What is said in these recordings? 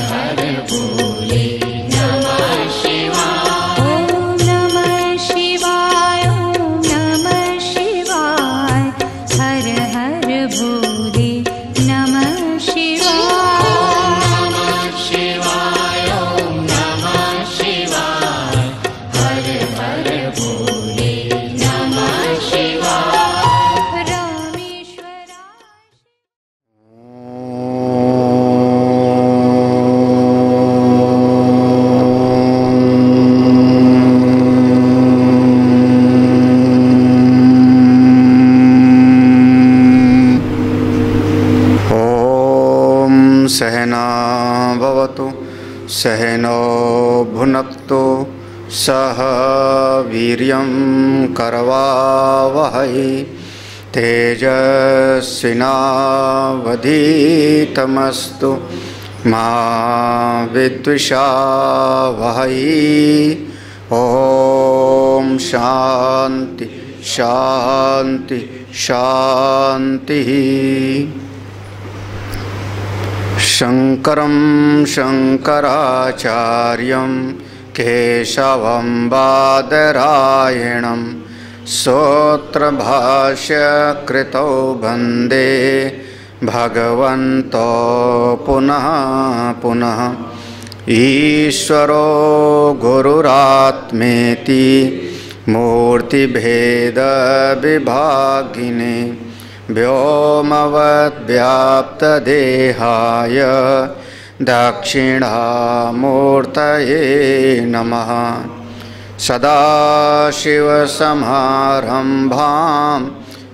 हर भोले नमः शिवाय। ओम नमः शिवाय, ओम नमः शिवाय, हर हर भोले नमः शिवाय। नमः शिवाय, ओम नमः शिवाय, हर हर भोले नमः शिवाय। रामेश्वराय। सहना भवतु सहनो भुनक्तु सह वीर्यं करवावहै तेजस्विनावधीतमस्तु मा विद्विषावहै। ओम शांति शांति शांति। शंकरं शंकराचार्यं केशवं बादरायणं सूत्रभाष्यकृतौ वन्दे भगवन्तो पुनः पुनः। ईश्वरो गुरुरात्मेति मूर्तिभेदविभागिने व्योमवद्व्याप्तदेहाय दक्षिणामूर्तये नमः। सदाशिवसमारम्भां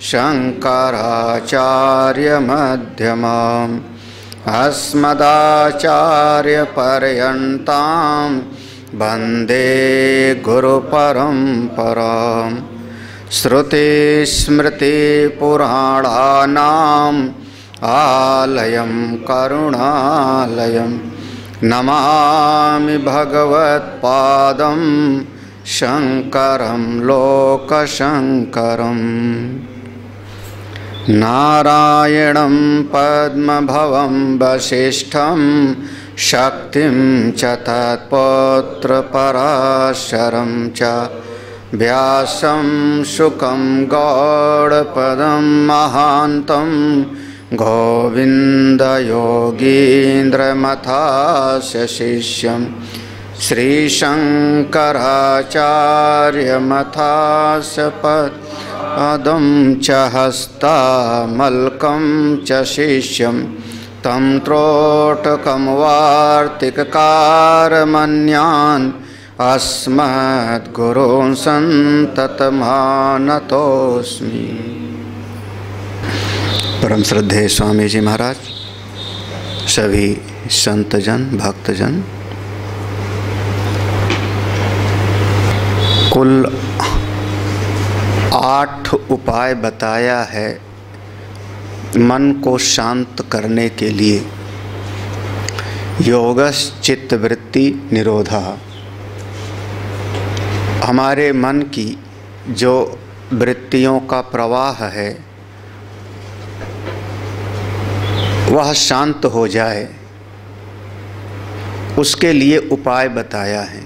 शङ्कराचार्यमध्यमाम् अस्मदाचार्यपर्यन्तां वन्दे गुरुपरम्पराम्। श्रुतिस्मृतिपुराणानाम् आलयं करुणालयं नमामि भगवत्पादं शङ्करं लोकशङ्करम्। नारायणं पद्मभवं वसिष्ठं शक्तिं च तत्पौत्रपराशरं च व्यासं शुकं गौडपदं महान्तं गोविन्दयोगीन्द्रमथास्य शिष्यं श्रीशङ्कराचार्यमथास्य पदं च हस्तामलकं च शिष्यं तं त्रोटकं वार्तिककारमन्यान् अस्मद्गुरून् सन्ततमानतोऽस्मि। परम श्रद्धेय स्वामी जी महाराज, सभी संतजन भक्तजन, कुल 8 उपाय बताया है मन को शांत करने के लिए। योगश्चित्तवृत्ति निरोधः। हमारे मन की जो वृत्तियों का प्रवाह है वह शांत हो जाए, उसके लिए उपाय बताया है।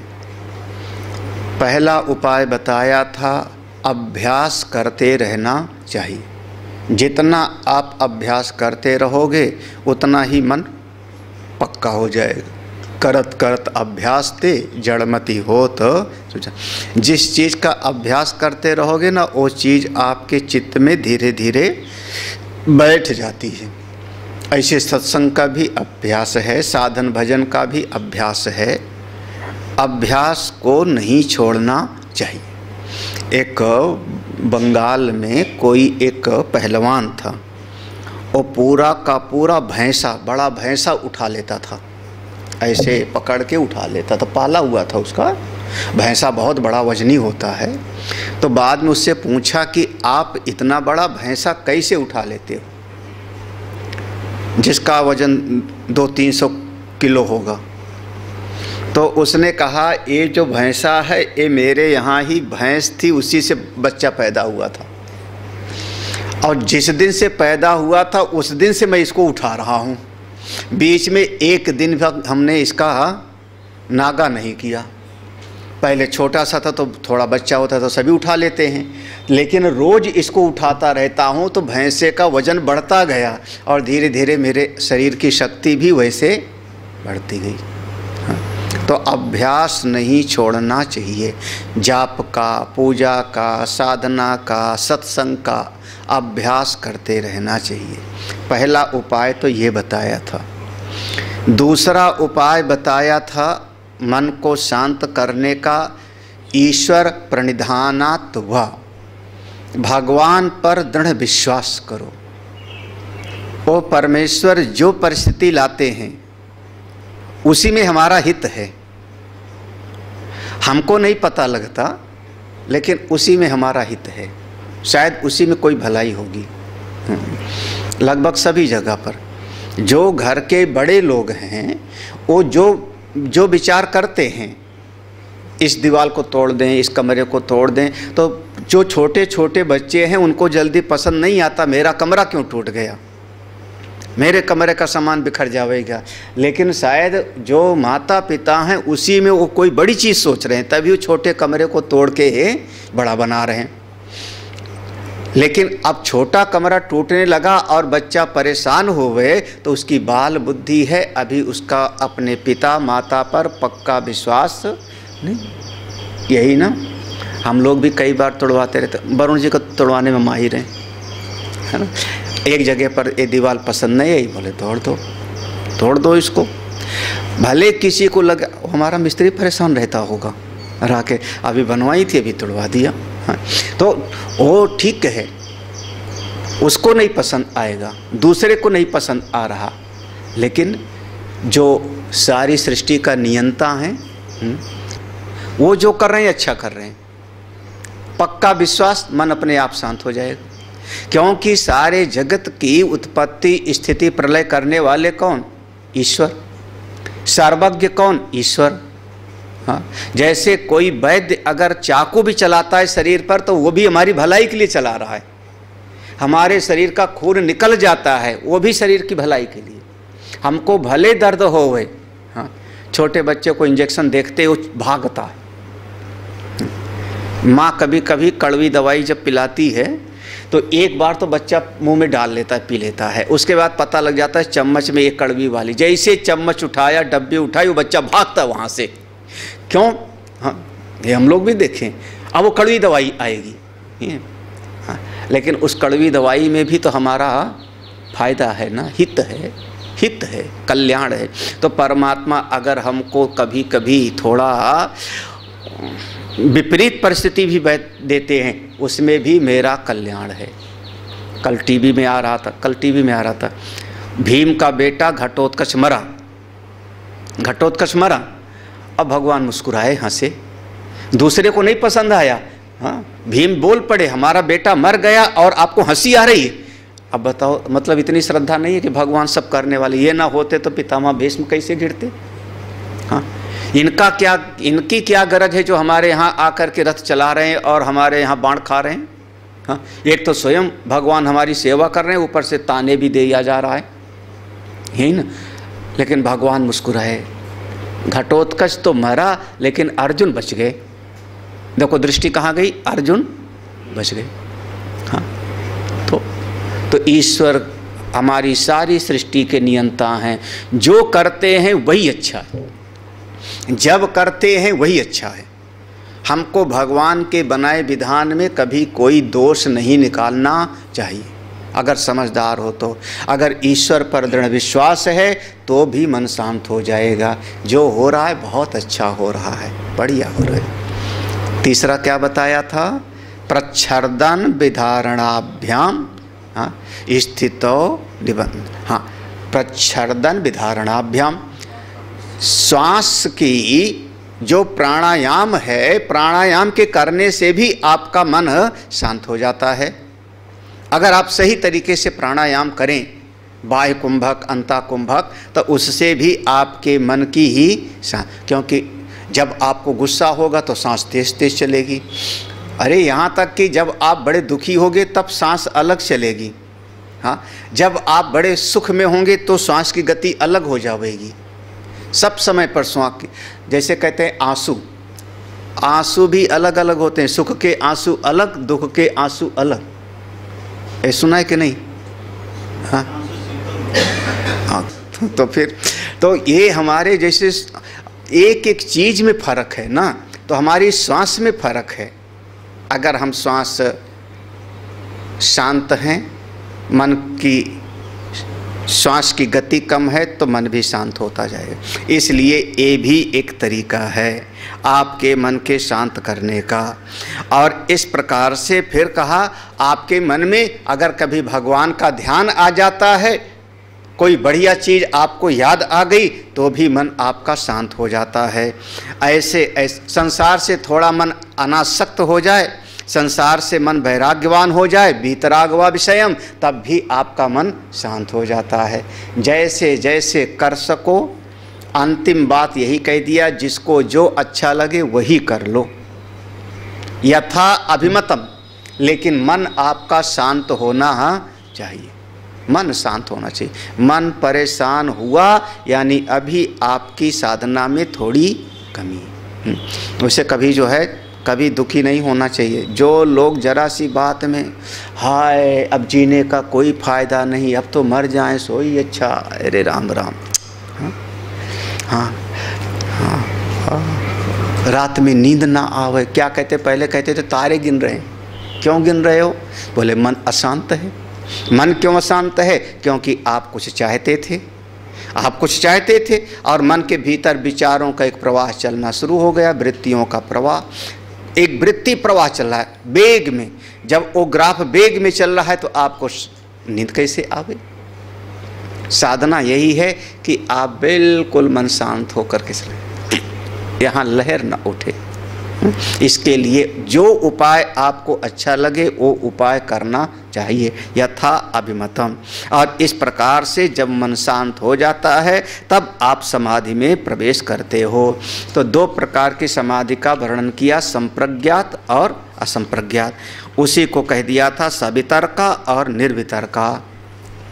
पहला उपाय बताया था अभ्यास करते रहना चाहिए। जितना आप अभ्यास करते रहोगे उतना ही मन पक्का हो जाएगा। करत करत अभ्यास ते जड़मति होत। जिस चीज़ का अभ्यास करते रहोगे ना वो चीज़ आपके चित्त में धीरे धीरे बैठ जाती है। ऐसे सत्संग का भी अभ्यास है, साधन भजन का भी अभ्यास है। अभ्यास को नहीं छोड़ना चाहिए। एक बंगाल में कोई एक पहलवान था, वो पूरा का पूरा भैंसा, बड़ा भैंसा उठा लेता था, ऐसे पकड़ के उठा लेता था। पाला हुआ था उसका भैंसा, बहुत बड़ा वजनी होता है। तो बाद में उससे पूछा कि आप इतना बड़ा भैंसा कैसे उठा लेते हो, जिसका वजन 200-300 किलो होगा। तो उसने कहा ये जो भैंसा है ये मेरे यहाँ ही भैंस थी, उसी से बच्चा पैदा हुआ था, और जिस दिन से पैदा हुआ था उस दिन से मैं इसको उठा रहा हूँ। बीच में एक दिन भी हमने इसका नागा नहीं किया। पहले छोटा सा था तो थोड़ा बच्चा होता तो सभी उठा लेते हैं, लेकिन रोज़ इसको उठाता रहता हूँ तो भैंसे का वज़न बढ़ता गया और धीरे धीरे मेरे शरीर की शक्ति भी वैसे बढ़ती गई। हाँ, तो अभ्यास नहीं छोड़ना चाहिए। जाप का, पूजा का, साधना का, सत्संग का अभ्यास करते रहना चाहिए। पहला उपाय तो ये बताया था। दूसरा उपाय बताया था मन को शांत करने का, ईश्वर प्रणिधानात् वा, भगवान पर दृढ़ विश्वास करो। वो परमेश्वर जो परिस्थिति लाते हैं उसी में हमारा हित है। हमको नहीं पता लगता लेकिन उसी में हमारा हित है, शायद उसी में कोई भलाई होगी। लगभग सभी जगह पर जो घर के बड़े लोग हैं वो जो विचार करते हैं, इस दीवार को तोड़ दें, इस कमरे को तोड़ दें, तो जो छोटे छोटे बच्चे हैं उनको जल्दी पसंद नहीं आता मेरा कमरा क्यों टूट गया, मेरे कमरे का सामान बिखर जाएगा। लेकिन शायद जो माता पिता हैं उसी में वो कोई बड़ी चीज़ सोच रहे हैं, तभी वो छोटे कमरे को तोड़ के बड़ा बना रहे हैं। लेकिन अब छोटा कमरा टूटने लगा और बच्चा परेशान हो गए तो उसकी बाल बुद्धि है, अभी उसका अपने पिता माता पर पक्का विश्वास नहीं। यही ना, हम लोग भी कई बार तोड़वाते रहते। वरुण जी को तोड़वाने में माहिर हैं, है ना। एक जगह पर ये दीवार पसंद नहीं आई, बोले तोड़ दो इसको। भले किसी को लगा हमारा मिस्त्री परेशान रहता होगा, रहा के अभी बनवाई थी अभी तोड़वा दिया। हाँ, तो वो ठीक है, उसको नहीं पसंद आएगा, दूसरे को नहीं पसंद आ रहा, लेकिन जो सारी सृष्टि का नियंता है वो जो कर रहे हैं अच्छा कर रहे हैं। पक्का विश्वास, मन अपने आप शांत हो जाएगा। क्योंकि सारे जगत की उत्पत्ति स्थिति प्रलय करने वाले कौन? ईश्वर। सर्वज्ञ कौन? ईश्वर। हाँ, जैसे कोई वैद्य अगर चाकू भी चलाता है शरीर पर तो वो भी हमारी भलाई के लिए चला रहा है। हमारे शरीर का खून निकल जाता है वो भी शरीर की भलाई के लिए। हमको भले दर्द हो गए, हाँ, छोटे बच्चे को इंजेक्शन देखते वो भागता है। माँ कभी कभी कड़वी दवाई जब पिलाती है तो एक बार तो बच्चा मुंह में डाल लेता है, पी लेता है, उसके बाद पता लग जाता है चम्मच में एक कड़वी वाली, जैसे चम्मच उठाया डब्बी उठाई वो बच्चा भागता वहाँ से। क्यों? हाँ, ये हम लोग भी देखें। अब वो कड़वी दवाई आएगी, हाँ, लेकिन उस कड़वी दवाई में भी तो हमारा फायदा है ना, हित है, कल्याण है। तो परमात्मा अगर हमको कभी कभी थोड़ा विपरीत परिस्थिति भी देते हैं उसमें भी मेरा कल्याण है। कल टीवी में आ रहा था, भीम का बेटा घटोत्कच मरा। अब भगवान मुस्कुराए, हंसे, दूसरे को नहीं पसंद आया। हाँ, भीम बोल पड़े हमारा बेटा मर गया और आपको हंसी आ रही है। अब बताओ, मतलब इतनी श्रद्धा नहीं है कि भगवान सब करने वाले। ये ना होते तो पितामह भीष्म कैसे गिरते? हाँ, इनकी क्या गरज है जो हमारे यहाँ आकर के रथ चला रहे हैं और हमारे यहाँ बाण खा रहे हैं? हाँ, एक तो स्वयं भगवान हमारी सेवा कर रहे हैं, ऊपर से ताने भी दिया जा रहा है, यही ना। लेकिन भगवान मुस्कुराए, घटोत्कच तो मरा लेकिन अर्जुन बच गए। देखो दृष्टि कहाँ गई? अर्जुन बच गए। हाँ, तो ईश्वर हमारी सारी सृष्टि के नियंता हैं। जो करते हैं वही अच्छा है, जब करते हैं वही अच्छा है। हमको भगवान के बनाए विधान में कभी कोई दोष नहीं निकालना चाहिए, अगर समझदार हो तो। अगर ईश्वर पर दृढ़ विश्वास है तो भी मन शांत हो जाएगा। जो हो रहा है बहुत अच्छा हो रहा है, बढ़िया हो रहा है। तीसरा क्या बताया था? प्रच्छर्दन विधारणाभ्याम, हाँ, स्थितो निबंध। हाँ, प्रच्छर्दन विधारणाभ्याम, श्वास की जो प्राणायाम है, प्राणायाम के करने से भी आपका मन शांत हो जाता है। अगर आप सही तरीके से प्राणायाम करें, बाह्य कुंभक अंता कुंभक, तो उससे भी आपके मन की ही क्योंकि जब आपको गुस्सा होगा तो सांस तेज तेज चलेगी। अरे यहाँ तक कि जब आप बड़े दुखी होगे तब सांस अलग चलेगी। हाँ, जब आप बड़े सुख में होंगे तो श्वास की गति अलग हो जाएगी। सब समय पर श्वास की, जैसे कहते हैं आंसू, आंसू भी अलग अलग होते हैं। सुख के आंसू अलग, दुख के आंसू अलग। ये सुना है कि नहीं? हाँ हाँ, तो फिर तो ये हमारे जैसे एक एक चीज में फर्क है ना, तो हमारी श्वास में फर्क है। अगर हम श्वास शांत हैं, मन की श्वास की गति कम है तो मन भी शांत होता जाएगा। इसलिए ये भी एक तरीका है आपके मन के शांत करने का। और इस प्रकार से फिर कहा, आपके मन में अगर कभी भगवान का ध्यान आ जाता है, कोई बढ़िया चीज़ आपको याद आ गई, तो भी मन आपका शांत हो जाता है। ऐसे संसार से थोड़ा मन अनासक्त हो जाए, संसार से मन वैराग्यवान हो जाए, वीतरागवा विषयम, तब भी आपका मन शांत हो जाता है। जैसे जैसे कर सको, अंतिम बात यही कह दिया, जिसको जो अच्छा लगे वही कर लो, यथा अभिमतम। लेकिन मन आपका शांत होना चाहिए, मन शांत होना चाहिए। मन परेशान हुआ यानी अभी आपकी साधना में थोड़ी कमी। उसे कभी जो है कभी दुखी नहीं होना चाहिए। जो लोग जरा सी बात में हाय अब जीने का कोई फ़ायदा नहीं, अब तो मर जाएं सो ही अच्छा, अरे राम राम। हाँ हाँ हाँ, हाँ। रात में नींद ना आवे, क्या कहते, पहले कहते थे तारे गिन रहे हैं। क्यों गिन रहे हो? बोले मन अशांत है। मन क्यों अशांत है? क्योंकि आप कुछ चाहते थे, आप कुछ चाहते थे और मन के भीतर विचारों का एक प्रवाह चलना शुरू हो गया, वृत्तियों का प्रवाह, एक वृत्ति प्रवाह चल रहा है वेग में। जब वो ग्राफ वेग में चल रहा है तो आपको नींद कैसे आवे? साधना यही है कि आप बिल्कुल मन शांत होकर के चलें, यहाँ लहर न उठे। इसके लिए जो उपाय आपको अच्छा लगे वो उपाय करना चाहिए, यथा अभिमतम। और इस प्रकार से जब मन शांत हो जाता है तब आप समाधि में प्रवेश करते हो। तो दो प्रकार की समाधि का वर्णन किया, संप्रज्ञात और असंप्रज्ञात। उसी को कह दिया था सवितर्का और निर्वितर्का।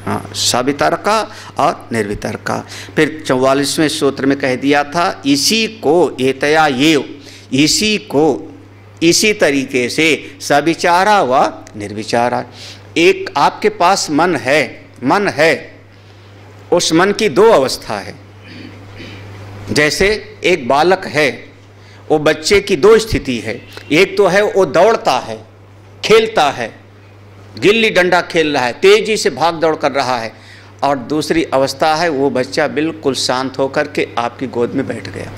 हाँ, सवितर्का और निर्वितर्का। फिर 44वें सूत्र में कह दिया था, इसी को एतया ये, इसी को इसी तरीके से सविचारा व निर्विचारा। एक आपके पास मन है, उस मन की दो अवस्था है। जैसे एक बालक है, वो बच्चे की दो स्थिति है। एक तो है वो दौड़ता है, खेलता है, गिल्ली डंडा खेल रहा है, तेजी से भाग दौड़ कर रहा है। और दूसरी अवस्था है वो बच्चा बिल्कुल शांत होकर के आपकी गोद में बैठ गया।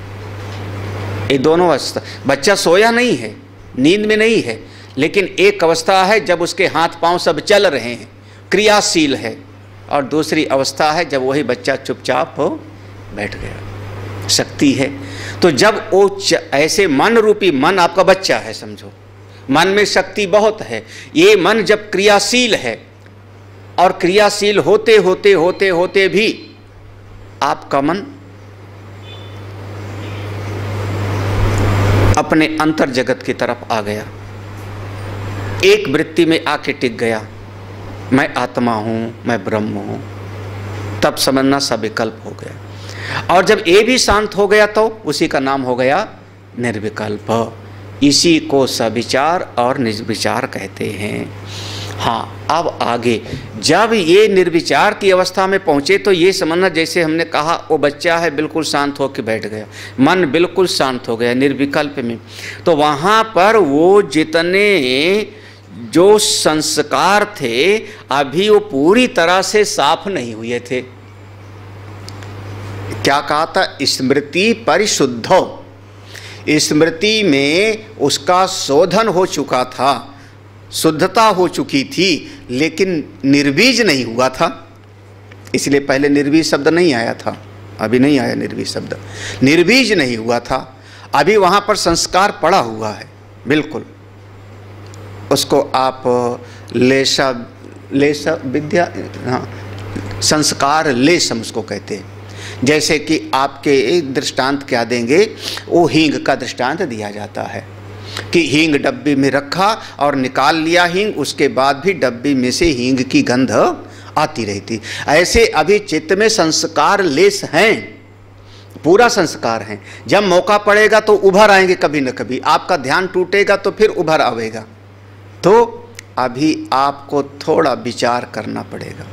ये दोनों अवस्था, बच्चा सोया नहीं है, नींद में नहीं है, लेकिन एक अवस्था है जब उसके हाथ पांव सब चल रहे हैं, क्रियाशील है, और दूसरी अवस्था है जब वही बच्चा चुपचाप हो बैठ गया, शक्ति है। तो जब वो ऐसे मन रूपी, मन आपका बच्चा है समझो, मन में शक्ति बहुत है, ये मन जब क्रियाशील है और क्रियाशील होते होते होते होते भी आपका मन अपने अंतर जगत की तरफ आ गया, एक वृत्ति में आके टिक गया, मैं आत्मा हूँ, मैं ब्रह्म हूँ, तब समझना सविकल्प हो गया। और जब ये भी शांत हो गया तो उसी का नाम हो गया निर्विकल्प। इसी को सविचार और निर्विचार कहते हैं। हाँ, अब आगे जब ये निर्विचार की अवस्था में पहुँचे तो ये समझना, जैसे हमने कहा वो बच्चा है बिल्कुल शांत होकर बैठ गया, मन बिल्कुल शांत हो गया निर्विकल्प में। तो वहाँ पर वो जितने जो संस्कार थे अभी वो पूरी तरह से साफ नहीं हुए थे। क्या कहा था? स्मृति परिशुद्धो, स्मृति में उसका शोधन हो चुका था, शुद्धता हो चुकी थी, लेकिन निर्बीज नहीं हुआ था। इसलिए पहले निर्बीज शब्द नहीं आया था, अभी नहीं आया निर्बीज शब्द, निर्बीज नहीं हुआ था, अभी वहाँ पर संस्कार पड़ा हुआ है बिल्कुल। उसको आप लेशा विद्या, हाँ, संस्कार लेशम उसको कहते हैं। जैसे कि आपके एक दृष्टांत क्या देंगे, वो हींग का दृष्टांत दिया जाता है कि हींग डब्बी में रखा और निकाल लिया हींग, उसके बाद भी डब्बी में से हींग की गंध आती रहती। ऐसे अभी चित्त में संस्कार लेस हैं, पूरा संस्कार हैं। जब मौका पड़ेगा तो उभर आएंगे कभी न कभी, आपका ध्यान टूटेगा तो फिर उभर आवेगा। तो अभी आपको थोड़ा विचार करना पड़ेगा।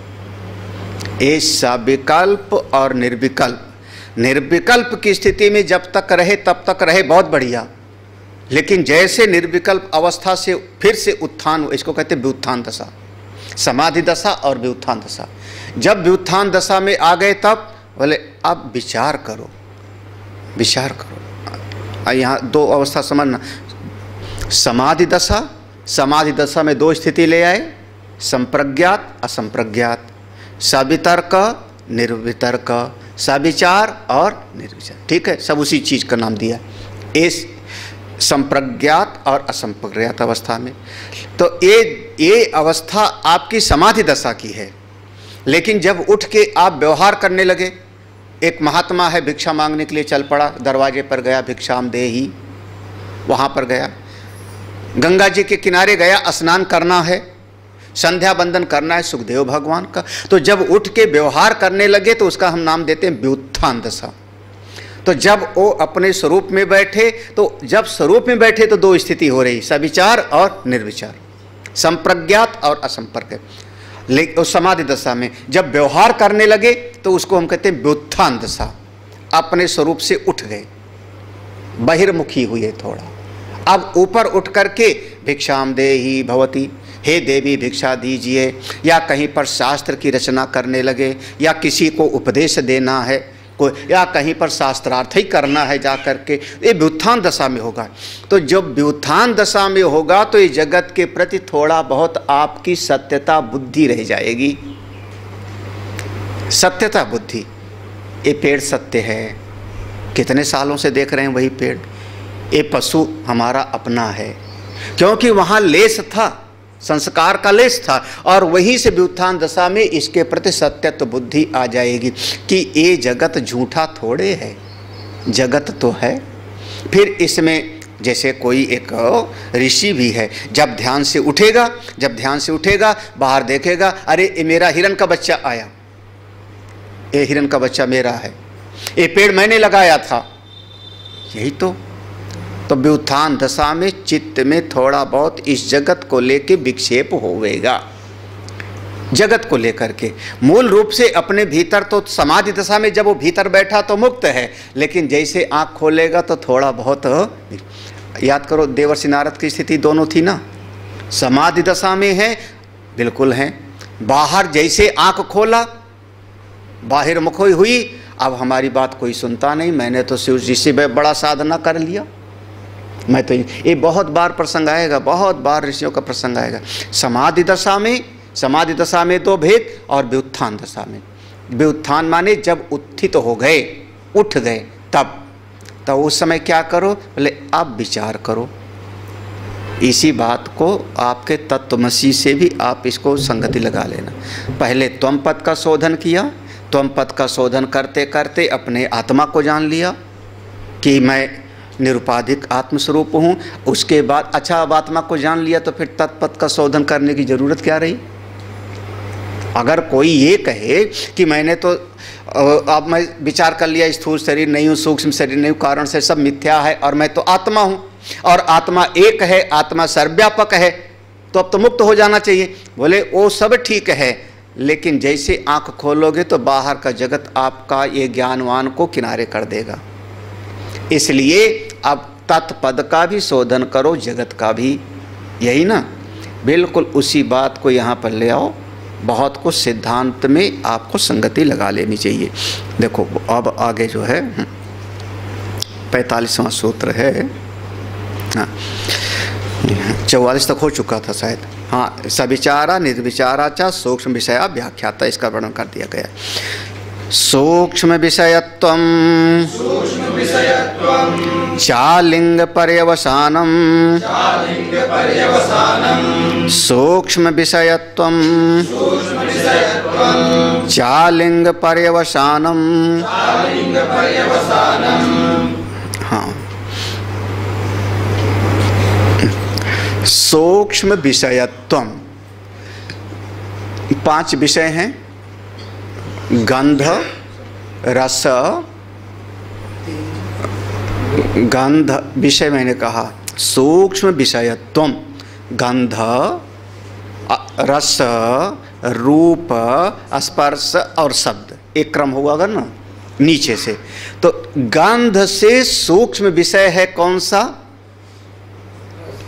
ये सविकल्प और निर्विकल्प, निर्विकल्प की स्थिति में जब तक रहे तब तक रहे, बहुत बढ़िया। लेकिन जैसे निर्विकल्प अवस्था से फिर से उत्थान, इसको कहते हैं व्युत्थान दशा, समाधि दशा और व्युत्थान दशा। जब व्युत्थान दशा में आ गए तब बोले अब विचार करो, विचार करो। यहाँ दो अवस्था समझना, समाधि दशा, समाधि दशा में दो स्थिति ले आए, संप्रज्ञात असंप्रज्ञात, सवितर्क निर्वितर्क, सविचार और निर्विचार। ठीक है, सब उसी चीज़ का नाम दिया इस संप्रज्ञात और असंप्रज्ञात अवस्था में। तो ये अवस्था आपकी समाधि दशा की है। लेकिन जब उठ के आप व्यवहार करने लगे, एक महात्मा है भिक्षा मांगने के लिए चल पड़ा, दरवाजे पर गया, भिक्षाम देहि, वहाँ पर गया, गंगा जी के किनारे गया, स्नान करना है, संध्या बंदन करना है सुखदेव भगवान का। तो जब उठ के व्यवहार करने लगे तो उसका हम नाम देते हैं व्युत्थान दशा। तो जब वो अपने स्वरूप में बैठे, तो जब स्वरूप में बैठे तो दो स्थिति हो रही, सविचार और निर्विचार, संप्रज्ञात और असंप्रज्ञात। लेकिन उस समाधि दशा में जब व्यवहार करने लगे तो उसको हम कहते हैं व्युत्थान दशा। अपने स्वरूप से उठ गए, बहिर्मुखी हुए थोड़ा। अब ऊपर उठ करके भिक्षाम देहि भवती, हे देवी भिक्षा दीजिए, या कहीं पर शास्त्र की रचना करने लगे, या किसी को उपदेश देना है, या कहीं पर शास्त्रार्थ ही करना है जा करके, ये व्युत्थान दशा में होगा। तो जब व्युत्थान दशा में होगा तो ये जगत के प्रति थोड़ा बहुत आपकी सत्यता बुद्धि रह जाएगी। सत्यता बुद्धि, ये पेड़ सत्य है, कितने सालों से देख रहे हैं वही पेड़, ये पशु हमारा अपना है, क्योंकि वहाँ लेस था, संस्कार का लेस था। और वहीं से व्युत्थान दशा में इसके प्रति सत्यत्व बुद्धि आ जाएगी कि ये जगत झूठा थोड़े है, जगत तो है। फिर इसमें जैसे कोई एक ऋषि भी है, जब ध्यान से उठेगा, जब ध्यान से उठेगा, बाहर देखेगा, अरे ये मेरा हिरन का बच्चा आया, ये हिरन का बच्चा मेरा है, ये पेड़ मैंने लगाया था, यही तो व्युत्थान दशा में चित्त में थोड़ा बहुत इस जगत को लेके विक्षेप होवेगा। जगत को लेकर के मूल रूप से अपने भीतर, तो समाधि दशा में जब वो भीतर बैठा तो मुक्त है, लेकिन जैसे आँख खोलेगा तो थोड़ा बहुत, याद करो देवर्षि नारद की स्थिति दोनों थी ना, समाधि दशा में है बिल्कुल है, बाहर जैसे आँख खोला बाहर मुख हुई, अब हमारी बात कोई सुनता नहीं, मैंने तो शिव जी से बड़ा साधना कर लिया, मैं तो ये बहुत बार प्रसंग आएगा, बहुत बार ऋषियों का प्रसंग आएगा। समाधि दशा में तो भेद, और व्युत्थान दशा में, व्युत्थान माने जब उत्थित हो गए, उठ गए, तब उस समय क्या करो, बोले आप विचार करो। इसी बात को आपके तत्वमसी से भी आप इसको संगति लगा लेना। पहले त्वम पद का शोधन किया, त्वम पद का शोधन करते करते अपने आत्मा को जान लिया कि मैं निरुपाधिक आत्मस्वरूप हूँ। उसके बाद अच्छा अब आत्मा को जान लिया तो फिर तत्पद का शोधन करने की ज़रूरत क्या रही। अगर कोई ये कहे कि मैंने तो अब मैं विचार कर लिया, स्थूल शरीर नहीं हूँ, सूक्ष्म शरीर नहीं हूँ, कारण से सब मिथ्या है और मैं तो आत्मा हूँ और आत्मा एक है, आत्मा सर्वव्यापक है, तो अब तो मुक्त हो जाना चाहिए। बोले वो सब ठीक है, लेकिन जैसे आँख खोलोगे तो बाहर का जगत आपका ये ज्ञानवान को किनारे कर देगा। इसलिए अब तत्पद का भी शोधन करो, जगत का भी, यही ना, बिल्कुल उसी बात को यहाँ पर ले आओ। बहुत कुछ सिद्धांत में आपको संगति लगा लेनी चाहिए। देखो अब आगे जो है 45वां सूत्र है, हाँ 44 तक हो चुका था शायद, हाँ सविचारा निर्विचारा च सूक्ष्म विषया व्याख्याता, इसका वर्णन कर दिया गया। सूक्ष्म विषयत्वं चालिंग पर्यवसानम, सूक्ष्म विषयत्वं चालिंग पर्यवसानम, हाँ सूक्ष्म विषयत्वं, 5 विषय हैं, गंध, रस, गंध विषय मैंने कहा, सूक्ष्म विषयत्वम, गंध, रस, रूप, स्पर्श और शब्द, एक क्रम होगा अगर ना नीचे से। तो गंध से सूक्ष्म विषय है कौन सा?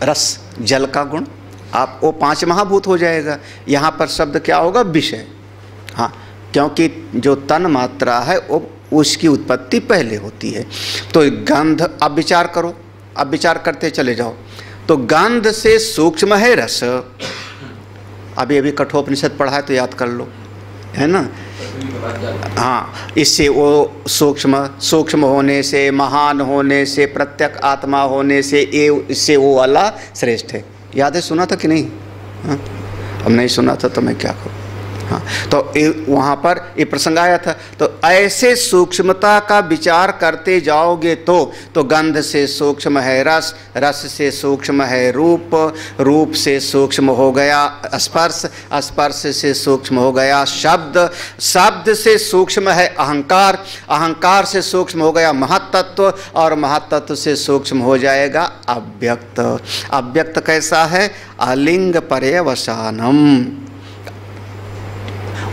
रस, जल का गुण। आप वो 5 महाभूत हो जाएगा। यहाँ पर शब्द क्या होगा? विषय। हाँ, क्योंकि जो तन मात्रा है वो उसकी उत्पत्ति पहले होती है। तो गंध, अब विचार करो, अब विचार करते चले जाओ। तो गंध से सूक्ष्म है रस। अभी कठोपनिषद पढ़ा है तो याद कर लो, है ना। हाँ, इससे वो सूक्ष्म होने से, महान होने से, प्रत्यक आत्मा होने से, ये इससे वो वाला श्रेष्ठ है। याद है, सुना था कि नहीं? हाँ, अब नहीं सुना था तो मैं क्या करूँ। हाँ, तो वहाँ पर ये प्रसंग आया था। तो ऐसे सूक्ष्मता का विचार करते जाओगे तो गंध से सूक्ष्म है रस, रस से सूक्ष्म है रूप, रूप से सूक्ष्म हो गया स्पर्श, स्पर्श से सूक्ष्म हो गया शब्द, शब्द से सूक्ष्म है अहंकार, अहंकार से सूक्ष्म हो गया महत्तत्व, और महत्तत्व से सूक्ष्म हो जाएगा अव्यक्त। अव्यक्त कैसा है? अलिंग पर्यवसानम।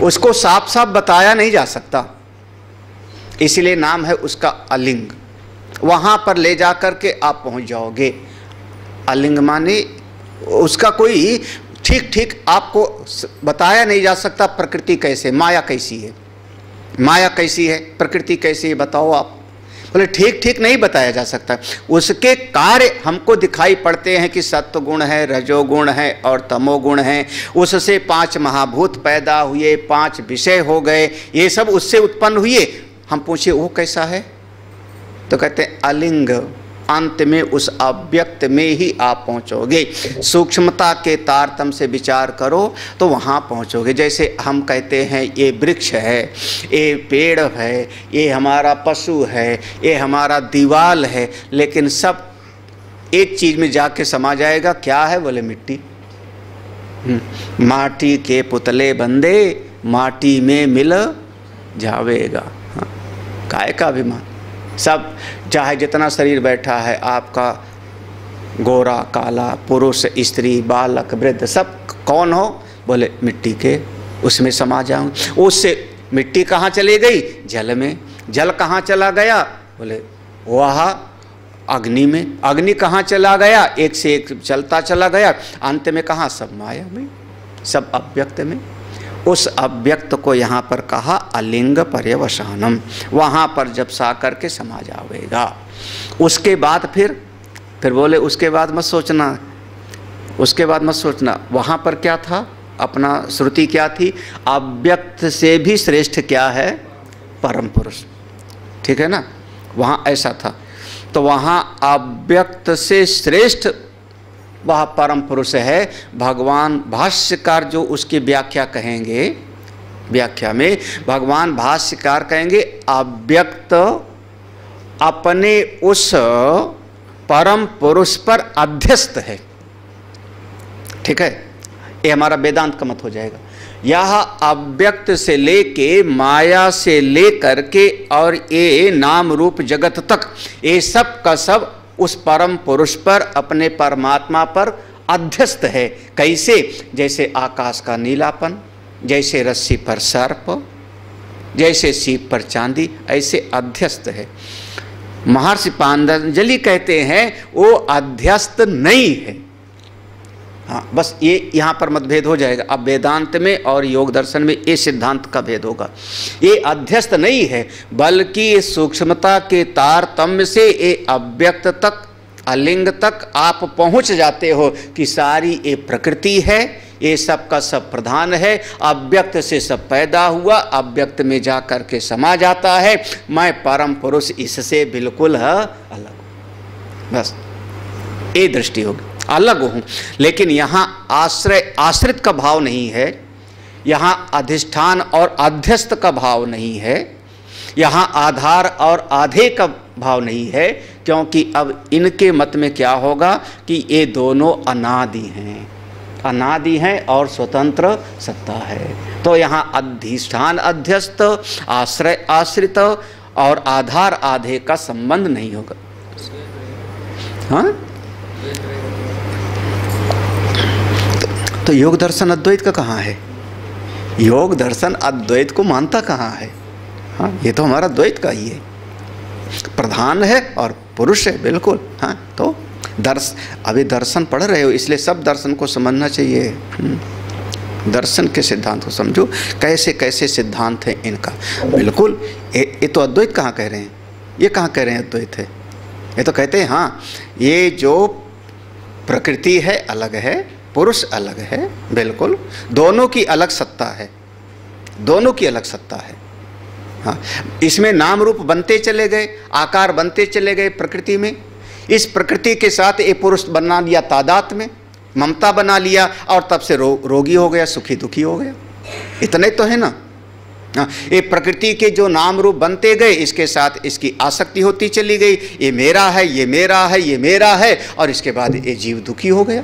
उसको साफ साफ बताया नहीं जा सकता, इसलिए नाम है उसका अलिंग। वहाँ पर ले जा कर के आप पहुँच जाओगे। अलिंग माने उसका कोई ठीक ठीक आपको बताया नहीं जा सकता। प्रकृति कैसे, माया कैसी है, माया कैसी है, प्रकृति कैसी है, बताओ आप। बोले ठीक ठीक नहीं बताया जा सकता। उसके कार्य हमको दिखाई पड़ते हैं कि सत्व गुण है, रजोगुण है और तमोगुण है। उससे 5 महाभूत पैदा हुए, 5 विषय हो गए, ये सब उससे उत्पन्न हुए। हम पूछे वो कैसा है? तो कहते हैं अलिंग। अंत में उस अव्यक्त में ही आप पहुंचोगे। सूक्ष्मता के तारतम्य से विचार करो तो वहाँ पहुंचोगे। जैसे हम कहते हैं ये वृक्ष है, ये पेड़ है, ये हमारा पशु है, ये हमारा दीवाल है, लेकिन सब एक चीज़ में जाके समा जाएगा। क्या है? बोले मिट्टी। माटी के पुतले बंदे माटी में मिल जावेगा। हाँ, काय का अभिमान। सब चाहे जितना शरीर बैठा है आपका, गोरा काला, पुरुष स्त्री, बालक वृद्ध, सब कौन हो? बोले मिट्टी के, उसमें समा जाऊंगे। उससे मिट्टी कहाँ चली गई? जल में। जल कहाँ चला गया? बोले वह अग्नि में। अग्नि कहाँ चला गया? एक से एक चलता चला गया। अंत में कहाँ? सब माया में, सब अव्यक्त में। उस अव्यक्त को यहाँ पर कहा अलिंग पर्यवसानम। वहाँ पर जब सा करके समा जाएगा, उसके बाद फिर बोले उसके बाद मत सोचना, उसके बाद मत सोचना। वहाँ पर क्या था? अपना श्रुति क्या थी? अव्यक्त से भी श्रेष्ठ क्या है? परम पुरुष। ठीक है ना, वहाँ ऐसा था। तो वहाँ अव्यक्त से श्रेष्ठ वह परम पुरुष है। भगवान भाष्यकार जो उसकी व्याख्या कहेंगे, व्याख्या में भगवान भाष्यकार कहेंगे अव्यक्त अपने उस परम पुरुष पर अध्यस्त है। ठीक है, ये हमारा वेदांत का मत हो जाएगा। यह अव्यक्त से लेके माया से लेकर के और ये नाम रूप जगत तक, ये सब का सब उस परम पुरुष पर, अपने परमात्मा पर अध्यस्त है। कैसे? जैसे आकाश का नीलापन, जैसे रस्सी पर सर्प, जैसे सीप पर चांदी, ऐसे अध्यस्त है। महर्षि पातंजलि कहते हैं वो अध्यस्त नहीं है। हाँ, बस ये यहाँ पर मतभेद हो जाएगा। अब वेदांत में और योग दर्शन में ये सिद्धांत का भेद होगा। ये अध्यस्त नहीं है, बल्कि ये सूक्ष्मता के तारतम्य से ये अव्यक्त तक, अलिंग तक आप पहुँच जाते हो कि सारी ये प्रकृति है, ये सब का सब प्रधान है। अव्यक्त से सब पैदा हुआ, अव्यक्त में जा कर के समा जाता है। मैं परम पुरुष इससे बिल्कुल अलग, बस ये दृष्टि होगी, अलग हूँ। लेकिन यहाँ आश्रय आश्रित का भाव नहीं है, यहाँ अधिष्ठान और अध्यस्त का भाव नहीं है, यहाँ आधार और आधे का भाव नहीं है। क्योंकि अब इनके मत में क्या होगा कि ये दोनों अनादि हैं। अनादि है और स्वतंत्र सत्ता है। तो यहाँ अधिष्ठान अध्यस्त, आश्रय आश्रित और आधार आधे का संबंध नहीं होगा। हाँ, तो योग दर्शन अद्वैत का कहाँ है? योग दर्शन अद्वैत को मानता कहाँ है? हाँ, ये तो हमारा द्वैत का ही है, प्रधान है और पुरुष है, बिल्कुल। हाँ, तो अभी दर्शन पढ़ रहे हो, इसलिए सब दर्शन को समझना चाहिए। दर्शन के सिद्धांत को समझो, कैसे कैसे सिद्धांत हैं इनका। बिल्कुल, ये तो अद्वैत कहाँ कह रहे हैं? ये कहाँ कह रहे हैं अद्वैत है? ये तो कहते हैं हाँ, ये जो प्रकृति है अलग है, पुरुष अलग है, बिल्कुल, दोनों की अलग सत्ता है, दोनों की अलग सत्ता है। हाँ, इसमें नाम रूप बनते चले गए, आकार बनते चले गए प्रकृति में। इस प्रकृति के साथ ये पुरुष बना लिया तादात में, ममता बना लिया, और तब से रोगी हो गया, सुखी दुखी हो गया। इतने तो है ना। हाँ, ये प्रकृति के जो नाम रूप बनते गए, इसके साथ इसकी आसक्ति होती चली गई, ये मेरा है, ये मेरा है, ये मेरा है, और इसके बाद ये जीव दुखी हो गया।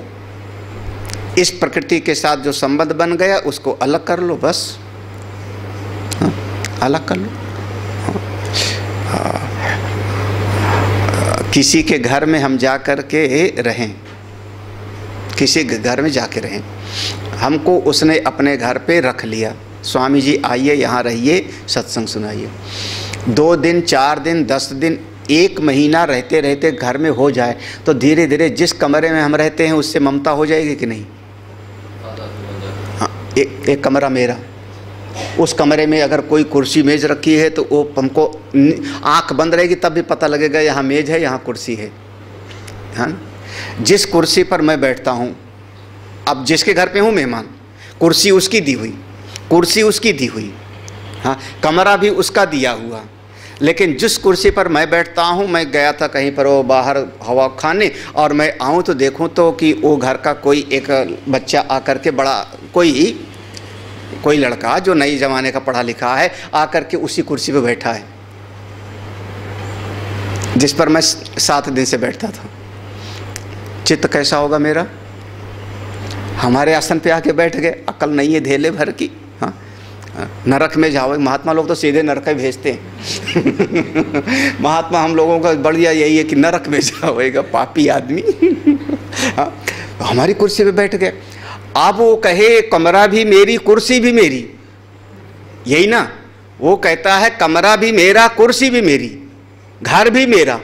इस प्रकृति के साथ जो संबंध बन गया उसको अलग कर लो बस। हाँ, अलग कर लो। हाँ, किसी के घर में हम जा कर के रहें, किसी के घर में जाके रहें, हमको उसने अपने घर पे रख लिया, स्वामी जी आइए यहाँ रहिए, सत्संग सुनाइए। 2 दिन, 4 दिन, 10 दिन, 1 महीना रहते रहते घर में हो जाए, तो धीरे धीरे जिस कमरे में हम रहते हैं उससे ममता हो जाएगी कि नहीं? हाँ, एक कमरा मेरा, उस कमरे में अगर कोई कुर्सी मेज रखी है तो वो हमको आंख बंद रहेगी तब भी पता लगेगा यहाँ मेज है, यहाँ कुर्सी है। हाँ, जिस कुर्सी पर मैं बैठता हूँ, अब जिसके घर पे हूँ मेहमान, कुर्सी उसकी दी हुई, कुर्सी उसकी दी हुई, हाँ, कमरा भी उसका दिया हुआ, लेकिन जिस कुर्सी पर मैं बैठता हूँ, मैं गया था कहीं पर वो बाहर हवा खाने, और मैं आऊँ तो देखूँ तो कि वो घर का कोई एक बच्चा आकर के, बड़ा कोई लड़का जो नई ज़माने का पढ़ा लिखा है, आकर के उसी कुर्सी पे बैठा है जिस पर मैं 7 दिन से बैठता था। चित्त कैसा होगा मेरा? हमारे आसन पे आके बैठ गए, अकल नहीं है धेले भर की। हाँ, नरक में जाओगे। महात्मा लोग तो सीधे नरक ही भेजते हैं। महात्मा हम लोगों का बढ़िया यही है कि नरक में जाओगे पापी आदमी। हाँ, हमारी कुर्सी पे बैठ गए। अब वो कहे कमरा भी मेरी, कुर्सी भी मेरी, यही ना? वो कहता है कमरा भी मेरा, कुर्सी भी मेरी, घर भी मेरा।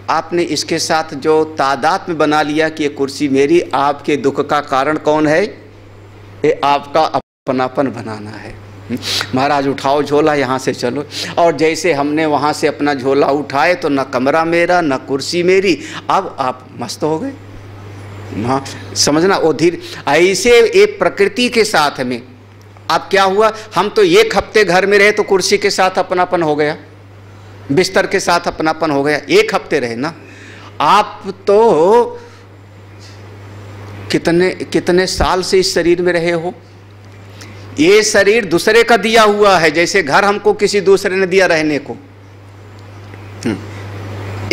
आपने इसके साथ जो तादात्म्य बना लिया कि ये कुर्सी मेरी, आपके दुख का कारण कौन है? ये आपका अपनापन बनाना है। महाराज उठाओ झोला, यहाँ से चलो। और जैसे हमने वहाँ से अपना झोला उठाए तो न कमरा मेरा, न कुर्सी मेरी, अब आप मस्त हो गए। हाँ, समझना, वो धीरे ऐसे एक प्रकृति के साथ में। अब क्या हुआ, हम तो 1 हफ्ते घर में रहे तो कुर्सी के साथ अपनापन हो गया, बिस्तर के साथ अपनापन हो गया। 1 हफ्ते रहे ना, आप तो कितने साल से इस शरीर में रहे हो। ये शरीर दूसरे का दिया हुआ है, जैसे घर हमको किसी दूसरे ने दिया रहने को।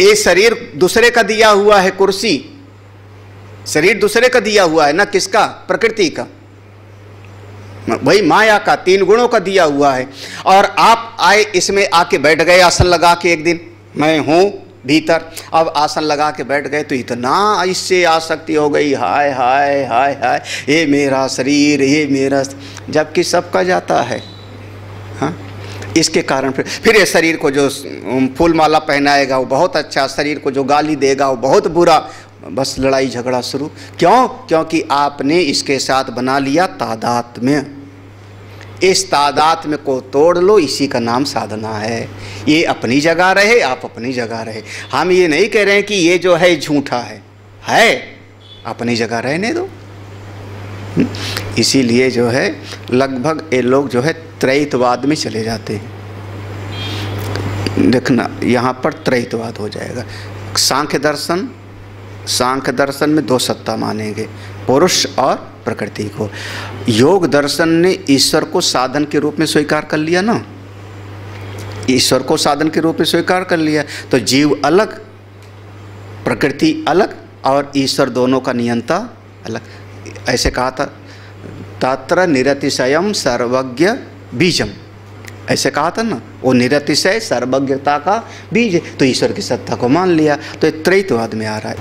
ये शरीर दूसरे का दिया हुआ है, कुर्सी शरीर दूसरे का दिया हुआ है ना, किसका? प्रकृति का, वही माया का, 3 गुणों का दिया हुआ है। और आप आए, इसमें आके बैठ गए आसन लगा के। एक दिन मैं हूँ भीतर, अब आसन लगा के बैठ गए तो इतना इससे आसक्ति हो गई, हाय हाय हाय हाय, ये मेरा शरीर, ये मेरा, जबकि सबका जाता है। हाँ, इसके कारण फिर ये शरीर को जो फूल माला पहनाएगा वो बहुत अच्छा, शरीर को जो गाली देगा वो बहुत बुरा, बस लड़ाई झगड़ा शुरू। क्यों? क्योंकि आपने इसके साथ बना लिया तादात्म्य। इस तादात्म्य को तोड़ लो, इसी का नाम साधना है। ये अपनी जगह रहे, आप अपनी जगह रहे। हम ये नहीं कह रहे हैं कि ये जो है झूठा है, अपनी जगह रहने दो। इसीलिए जो है लगभग ये लोग जो है त्रैतवाद में चले जाते हैं। देखना, यहाँ पर त्रैतवाद हो जाएगा। सांख्य दर्शन में 2 सत्ता मानेंगे, पुरुष और प्रकृति को। योग दर्शन ने ईश्वर को साधन के रूप में स्वीकार कर लिया ना, ईश्वर को साधन के रूप में स्वीकार कर लिया। तो जीव अलग, प्रकृति अलग और ईश्वर दोनों का नियंता अलग। ऐसे कहा था, तत्र निरतिशयम सर्वज्ञ बीजम, ऐसे कहा था ना, वो निरतिशय सर्वज्ञता का बीज। तो ईश्वर की सत्ता को मान लिया, तो त्रैतवाद में आ रहा है,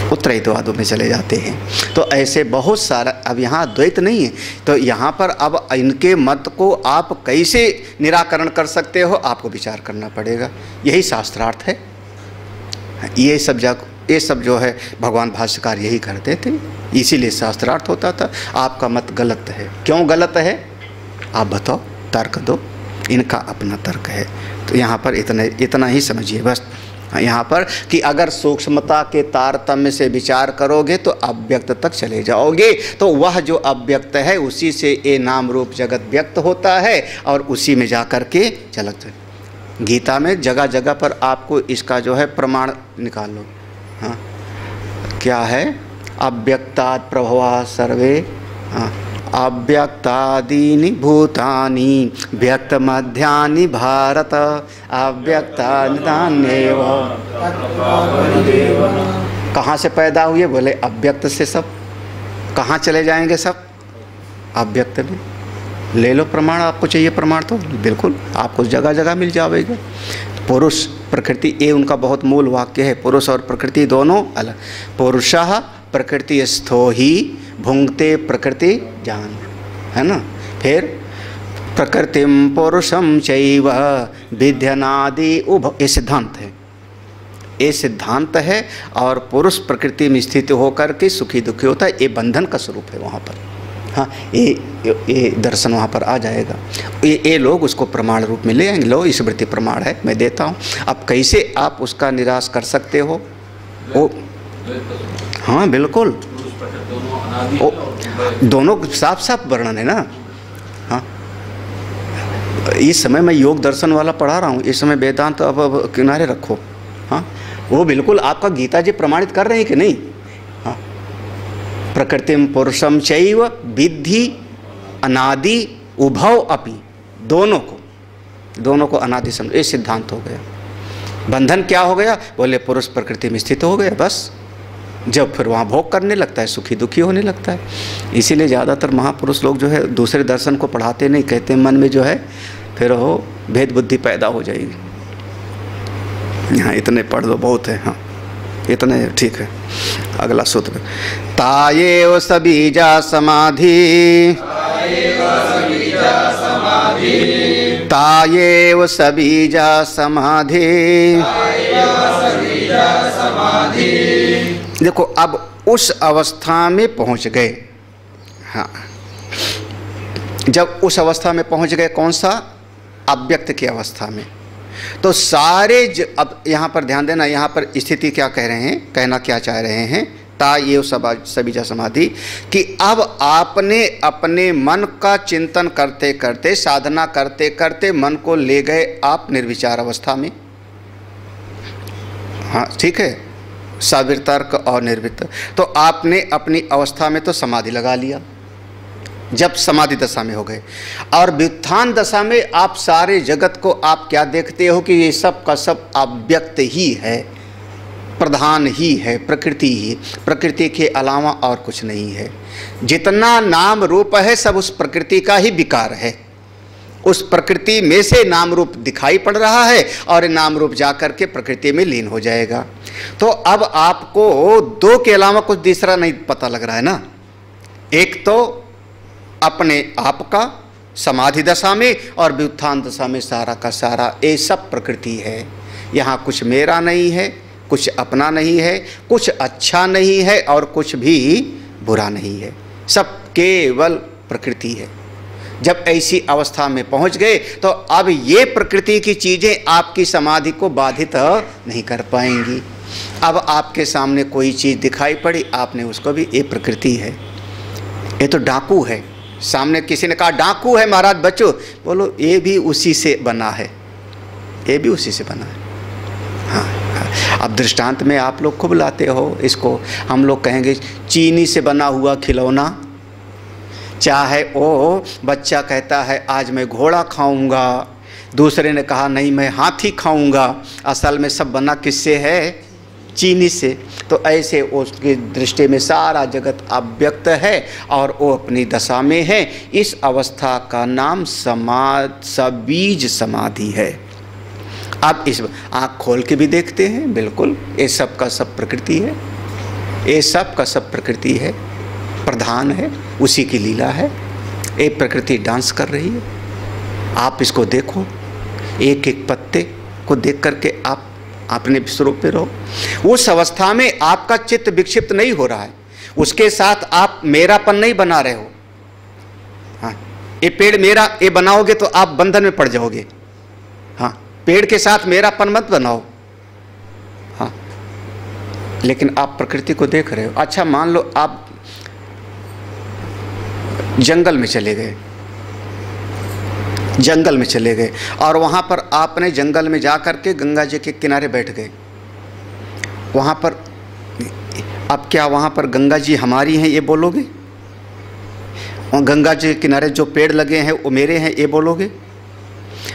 वो त्रैतवादों में चले जाते हैं। तो ऐसे बहुत सारा, अब यहाँ द्वैत नहीं है, तो यहाँ पर अब इनके मत को आप कैसे निराकरण कर सकते हो, आपको विचार करना पड़ेगा। यही शास्त्रार्थ है। ये सब जो है भगवान भाष्यकार यही करते थे, इसीलिए शास्त्रार्थ होता था। आपका मत गलत है, क्यों गलत है आप बताओ, तर्क दो, इनका अपना तर्क है। तो यहाँ पर इतना ही समझिए बस यहाँ पर कि अगर सूक्ष्मता के तारतम्य से विचार करोगे तो अव्यक्त तक चले जाओगे। तो वह जो अव्यक्त है उसी से ये नाम रूप जगत व्यक्त होता है और उसी में जा कर के झलकता है। गीता में जगह जगह पर आपको इसका जो है प्रमाण निकाल लो। हाँ, क्या है? अव्यक्तात् प्रभवा सर्वे, हाँ, अव्यक्तादीनि भूतानि व्यक्त मध्यानि भारत, अव्यक्तानि तान्येव। कहाँ से पैदा हुए? बोले अव्यक्त से। सब कहाँ चले जाएंगे? सब अव्यक्त में। ले लो प्रमाण, आपको चाहिए प्रमाण तो बिल्कुल आपको जगह जगह मिल जाएगा। पुरुष प्रकृति, ये उनका बहुत मूल वाक्य है, पुरुष और प्रकृति दोनों अलग। पुरुषः प्रकृति स्थो ही भुंगते प्रकृति जान, है ना। फिर प्रकृतिम पुरुषम चैव विध्यनादि उभ, ये सिद्धांत है, ये सिद्धांत है। और पुरुष प्रकृति में स्थित होकर के सुखी दुखी होता है, ये बंधन का स्वरूप है वहाँ पर। हाँ, ये दर्शन वहाँ पर आ जाएगा। ये लोग उसको प्रमाण रूप में ले आएंगे। लो, इस वृत्ति प्रमाण है, मैं देता हूँ। अब कैसे आप उसका निराश कर सकते हो? वो हाँ बिल्कुल, दोनों साफ साफ वर्णन है ना। हाँ, इस समय मैं योग दर्शन वाला पढ़ा रहा हूँ, इस समय वेदांत अब किनारे रखो। हाँ, वो बिल्कुल आपका गीता जी प्रमाणित कर रहे हैं कि नहीं? हाँ, प्रकृतिम पुरुषम चैव विद्धि अनादि उभव अपि, दोनों को अनादि समझ, ये सिद्धांत हो गया। बंधन क्या हो गया? बोले पुरुष प्रकृति में स्थित हो गया, बस। जब फिर वहाँ भोग करने लगता है, सुखी दुखी होने लगता है। इसीलिए ज़्यादातर महापुरुष लोग जो है दूसरे दर्शन को पढ़ाते नहीं, कहते मन में जो है फिर वो भेद बुद्धि पैदा हो जाएगी। हाँ, इतने पढ़ दो, बहुत है। हाँ, इतने ठीक है। अगला सूत्र, तायेव सबीजा समाधि, तायेव सबीजा समाधि। देखो, अब उस अवस्था में पहुंच गए। हाँ, जब उस अवस्था में पहुंच गए, कौन सा? अव्यक्त की अवस्था में। तो सारे अब यहाँ पर ध्यान देना, यहाँ पर स्थिति क्या कह रहे हैं, कहना क्या चाह रहे हैं? ता ये सबीजा समाधि, कि अब आपने अपने मन का चिंतन करते करते, साधना करते करते मन को ले गए आप निर्विचार अवस्था में। हाँ, ठीक है, सावितर्क और निर्वित। तो आपने अपनी अवस्था में तो समाधि लगा लिया, जब समाधि दशा में हो गए। और व्युत्थान दशा में आप सारे जगत को आप क्या देखते हो कि ये सब का सब अव्यक्त ही है, प्रधान ही है, प्रकृति ही, प्रकृति के अलावा और कुछ नहीं है। जितना नाम रूप है सब उस प्रकृति का ही विकार है। उस प्रकृति में से नाम रूप दिखाई पड़ रहा है और नाम रूप जाकर के प्रकृति में लीन हो जाएगा। तो अब आपको दो के अलावा कुछ तीसरा नहीं पता लग रहा है ना। एक तो अपने आप का समाधि दशा में, और व्युत्थान दशा में सारा का सारा ये सब प्रकृति है। यहाँ कुछ मेरा नहीं है, कुछ अपना नहीं है, कुछ अच्छा नहीं है और कुछ भी बुरा नहीं है, सब केवल प्रकृति है। जब ऐसी अवस्था में पहुंच गए तो अब ये प्रकृति की चीज़ें आपकी समाधि को बाधित नहीं कर पाएंगी। अब आपके सामने कोई चीज़ दिखाई पड़ी, आपने उसको भी, ये प्रकृति है, ये तो डाकू है। सामने किसी ने कहा डाकू है महाराज बच्चों, बोलो ये भी उसी से बना है, ये भी उसी से बना है। हाँ, अब दृष्टांत में आप लोग खूब लाते हो इसको। हम लोग कहेंगे चीनी से बना हुआ खिलौना, चाहे वो बच्चा कहता है आज मैं घोड़ा खाऊंगा, दूसरे ने कहा नहीं मैं हाथी खाऊंगा। असल में सब बना किससे है? चीनी से, तो ऐसे उसकी दृष्टि में सारा जगत अव्यक्त है और वो अपनी दशा में है। इस अवस्था का नाम सबीज समाधि है। अब इस आँख खोल के भी देखते हैं, बिल्कुल ये सब का सब प्रकृति है, ये सब का सब प्रकृति है, प्रधान है, उसी की लीला है। ये प्रकृति डांस कर रही है, आप इसको देखो, एक एक पत्ते को देख करके आप अपने स्वरूप पे रहो। उस अवस्था में आपका चित्त विक्षिप्त नहीं हो रहा है, उसके साथ आप मेरापन नहीं बना रहे हो। हाँ, ये पेड़ मेरा ये बनाओगे तो आप बंधन में पड़ जाओगे। हाँ, पेड़ के साथ मेरापन मत बनाओ। हाँ, लेकिन आप प्रकृति को देख रहे हो। अच्छा, मान लो आप जंगल में चले गए, जंगल में चले गए और वहाँ पर आपने जंगल में जा कर के गंगा जी के किनारे बैठ गए। वहाँ पर अब क्या वहाँ पर गंगा जी हमारी हैं ये बोलोगे? और गंगा जी के किनारे जो पेड़ लगे हैं वो मेरे हैं ये बोलोगे?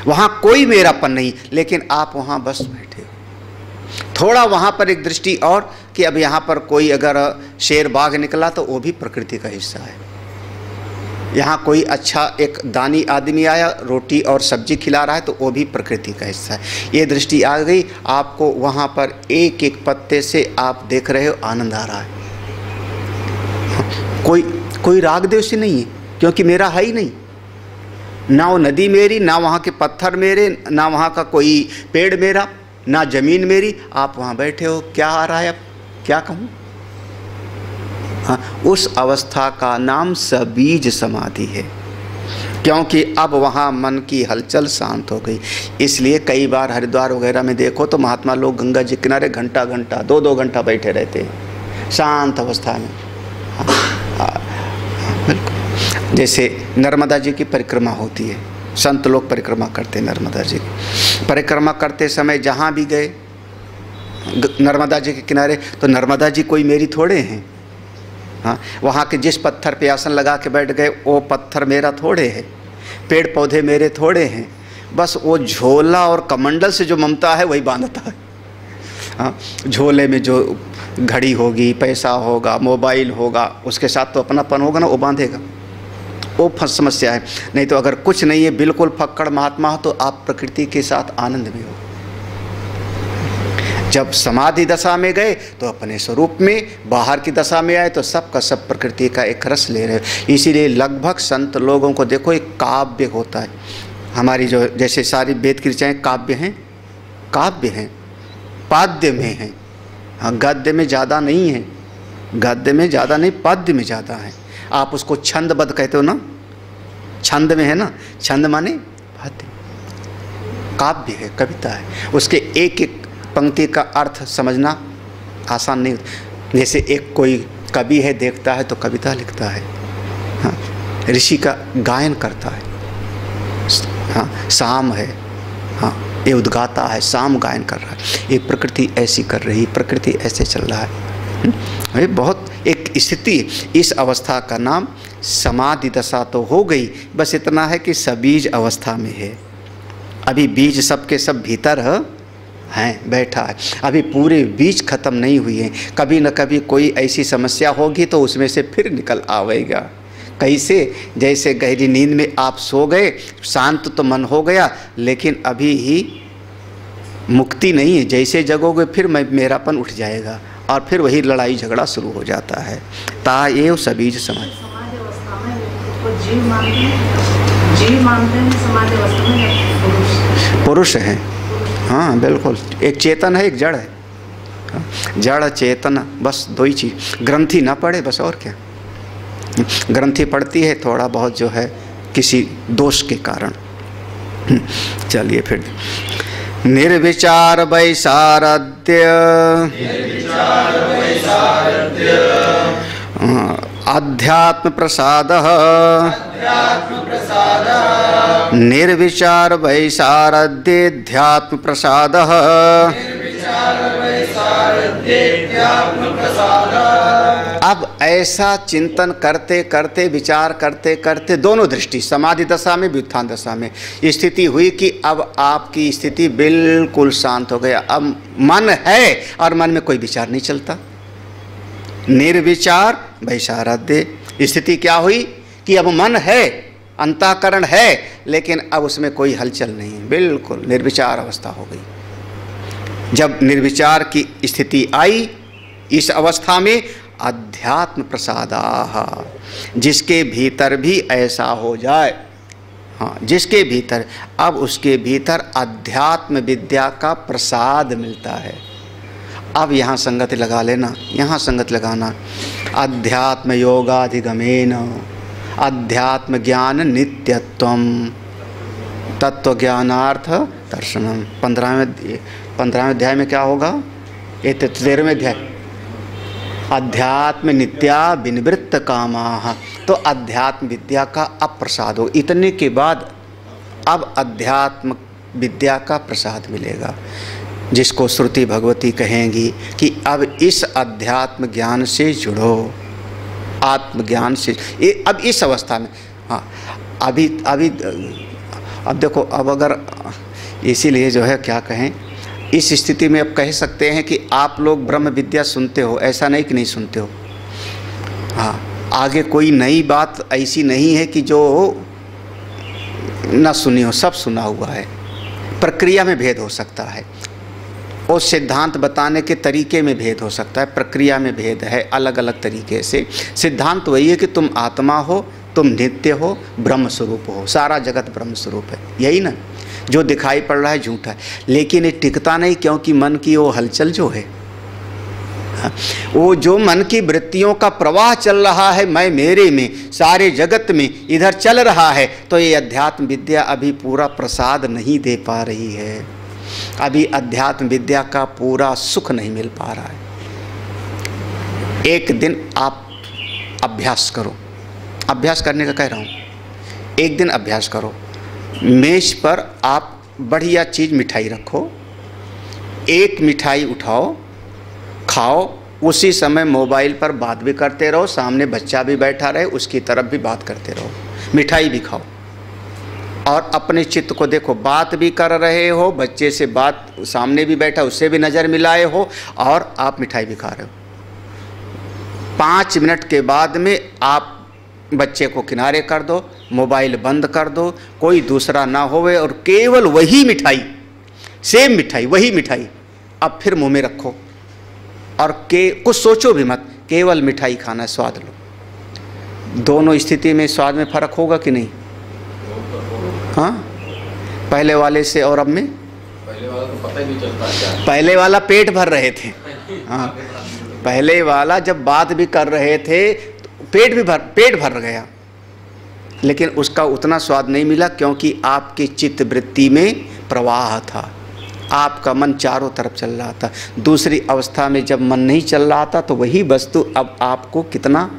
वहाँ कोई मेरापन नहीं, लेकिन आप वहाँ बस बैठे हो। थोड़ा वहाँ पर एक दृष्टि और कि अब यहाँ पर कोई अगर शेर बाघ निकला तो वो भी प्रकृति का हिस्सा है। यहाँ कोई अच्छा एक दानी आदमी आया, रोटी और सब्जी खिला रहा है तो वो भी प्रकृति का हिस्सा है। ये दृष्टि आ गई आपको, वहाँ पर एक एक पत्ते से आप देख रहे हो, आनंद आ रहा है। कोई राग द्वेष से नहीं है, क्योंकि मेरा है ही नहीं। ना वो नदी मेरी, ना वहाँ के पत्थर मेरे, ना वहाँ का कोई पेड़ मेरा, ना जमीन मेरी। आप वहाँ बैठे हो, क्या आ रहा है, अब क्या कहूँ। हाँ, उस अवस्था का नाम सबीज समाधि है, क्योंकि अब वहाँ मन की हलचल शांत हो गई। इसलिए कई बार हरिद्वार वगैरह में देखो तो महात्मा लोग गंगा जी किनारे घंटा घंटा 2-2 घंटा बैठे रहते हैं शांत अवस्था में। बिल्कुल, जैसे नर्मदा जी की परिक्रमा होती है, संत लोग परिक्रमा करते हैं नर्मदा जी की। परिक्रमा करते समय जहाँ भी गए नर्मदा जी के किनारे, तो नर्मदा जी कोई मेरी थोड़े हैं। हाँ, वहाँ के जिस पत्थर पे आसन लगा के बैठ गए वो पत्थर मेरा थोड़े है, पेड़ पौधे मेरे थोड़े हैं। बस वो झोला और कमंडल से जो ममता है वही बांधता है। हाँ, झोले में जो घड़ी होगी, पैसा होगा, मोबाइल होगा, उसके साथ तो अपनापन होगा ना, वो बांधेगा। वो समस्या है। नहीं तो अगर कुछ नहीं है, बिल्कुल फक्कड़ महात्मा हो, तो आप प्रकृति के साथ आनंद में हो। जब समाधि दशा में गए तो अपने स्वरूप में, बाहर की दशा में आए तो सब का सब प्रकृति का एक रस ले रहे हो। इसीलिए लगभग संत लोगों को देखो एक काव्य होता है। हमारी जो जैसे सारी वेद की ऋचाएँ काव्य हैं, काव्य हैं, पाद्य में हैं। हाँ, गद्य में ज़्यादा नहीं है, गद्य में ज़्यादा नहीं, पद्य में ज़्यादा है। आप उसको छंदबद्ध कहते हो ना, छंद में है ना, छंद माने पद्य। काव्य है, कविता है, उसके एक एक पंक्ति का अर्थ समझना आसान नहीं। जैसे एक कोई कवि है, देखता है तो कविता लिखता है। हाँ, ऋषि का गायन करता है। हाँ, शाम है, हाँ ये उद्गाता है, शाम गायन कर रहा है। ये प्रकृति ऐसी कर रही, प्रकृति ऐसे चल रहा है। ये बहुत एक स्थिति, इस अवस्था का नाम समाधि दशा तो हो गई। बस इतना है कि सबीज अवस्था में है। अभी बीज सबके सब भीतर हैं, बैठा है। अभी पूरे बीज खत्म नहीं हुए हैं। कभी न कभी कोई ऐसी समस्या होगी तो उसमें से फिर निकल आवेगा। कैसे? जैसे गहरी नींद में आप सो गए, शांत तो मन हो गया, लेकिन अभी ही मुक्ति नहीं है। जैसे जगोगे फिर मेरापन उठ जाएगा और फिर वही लड़ाई झगड़ा शुरू हो जाता है। ता ये सबीज समाधि पुरुष है। हाँ बिल्कुल, एक चेतन है, एक जड़ है। जड़ चेतन, बस दो ही चीज। ग्रंथि ना पड़े बस, और क्या। ग्रंथि पड़ती है थोड़ा बहुत जो है किसी दोष के कारण। चलिए फिर, निर्विचार वैसारद्य अध्यात्म प्रसाद, निर्विचार वैसारद्येध्यात्म प्रसाद, अब ऐसा चिंतन करते करते, विचार करते करते, दोनों दृष्टि, समाधि दशा में भी उत्थान दशा में स्थिति हुई कि अब आपकी स्थिति बिल्कुल शांत हो गया। अब मन है और मन में कोई विचार नहीं चलता। निर्विचार वैशारद्य स्थिति क्या हुई कि अब मन है, अंतःकरण है, लेकिन अब उसमें कोई हलचल नहीं है, बिल्कुल निर्विचार अवस्था हो गई। जब निर्विचार की स्थिति आई, इस अवस्था में अध्यात्म प्रसादाः, जिसके भीतर भी ऐसा हो जाए, हाँ, जिसके भीतर, अब उसके भीतर अध्यात्म विद्या का प्रसाद मिलता है। अब यहाँ संगति लगा लेना, यहाँ संगति लगाना। अध्यात्म योगाधिगमेन अध्यात्म ज्ञान नित्यत्वम तत्व ज्ञानार्थ दर्शनम। 15वें अध्याय में क्या होगा? ये 13वें अध्याय, अध्यात्म नित्या विनिवृत्त कामाः। तो अध्यात्म विद्या का अब प्रसाद हो। इतने के बाद अब अध्यात्म विद्या का प्रसाद मिलेगा, जिसको श्रुति भगवती कहेंगी कि अब इस अध्यात्म ज्ञान से जुड़ो, आत्मज्ञान से। अब इस अवस्था में, हाँ, अभी अब देखो, अब अगर इसीलिए जो है क्या कहें, इस स्थिति में अब कह सकते हैं कि आप लोग ब्रह्म विद्या सुनते हो, ऐसा नहीं कि नहीं सुनते हो। हाँ, आगे कोई नई बात ऐसी नहीं है कि जो ना सुनी हो, सब सुना हुआ है। प्रक्रिया में भेद हो सकता है, और सिद्धांत बताने के तरीके में भेद हो सकता है, प्रक्रिया में भेद है अलग अलग तरीके से। सिद्धांत वही है कि तुम आत्मा हो, तुम नित्य हो, ब्रह्म स्वरूप हो, सारा जगत ब्रह्म स्वरूप है, यही ना। जो दिखाई पड़ रहा है झूठा है, लेकिन ये टिकता नहीं, क्योंकि मन की वो हलचल जो है, वो जो मन की वृत्तियों का प्रवाह चल रहा है, मैं मेरे में, सारे जगत में इधर चल रहा है, तो ये अध्यात्म विद्या अभी पूरा प्रसाद नहीं दे पा रही है, अभी अध्यात्म विद्या का पूरा सुख नहीं मिल पा रहा है। एक दिन आप अभ्यास करो, अभ्यास करने का कह रहा हूँ, एक दिन अभ्यास करो। मेज पर आप बढ़िया चीज़ मिठाई रखो, एक मिठाई उठाओ, खाओ, उसी समय मोबाइल पर बात भी करते रहो, सामने बच्चा भी बैठा रहे, उसकी तरफ भी बात करते रहो, मिठाई भी खाओ, और अपने चित्त को देखो, बात भी कर रहे हो, बच्चे से बात, सामने भी बैठा उससे भी नज़र मिलाए हो, और आप मिठाई भी खा रहे हो। 5 मिनट के बाद में आप बच्चे को किनारे कर दो, मोबाइल बंद कर दो, कोई दूसरा ना होवे, और केवल वही मिठाई, सेम मिठाई, वही मिठाई अब फिर मुंह में रखो, और कुछ सोचो भी मत, केवल मिठाई खाना, स्वाद लो। दोनों स्थिति में स्वाद में फ़र्क होगा कि नहीं? हाँ, पहले वाले से और अब में? पहले वाला तो पता ही नहीं चलता, पहले वाला पेट भर रहे थे। हाँ, पहले वाला जब बात भी कर रहे थे तो पेट भर गया, लेकिन उसका उतना स्वाद नहीं मिला, क्योंकि आपकी चित्त वृत्ति में प्रवाह था, आपका मन चारों तरफ चल रहा था। दूसरी अवस्था में जब मन नहीं चल रहा था, तो वही वस्तु अब आपको कितना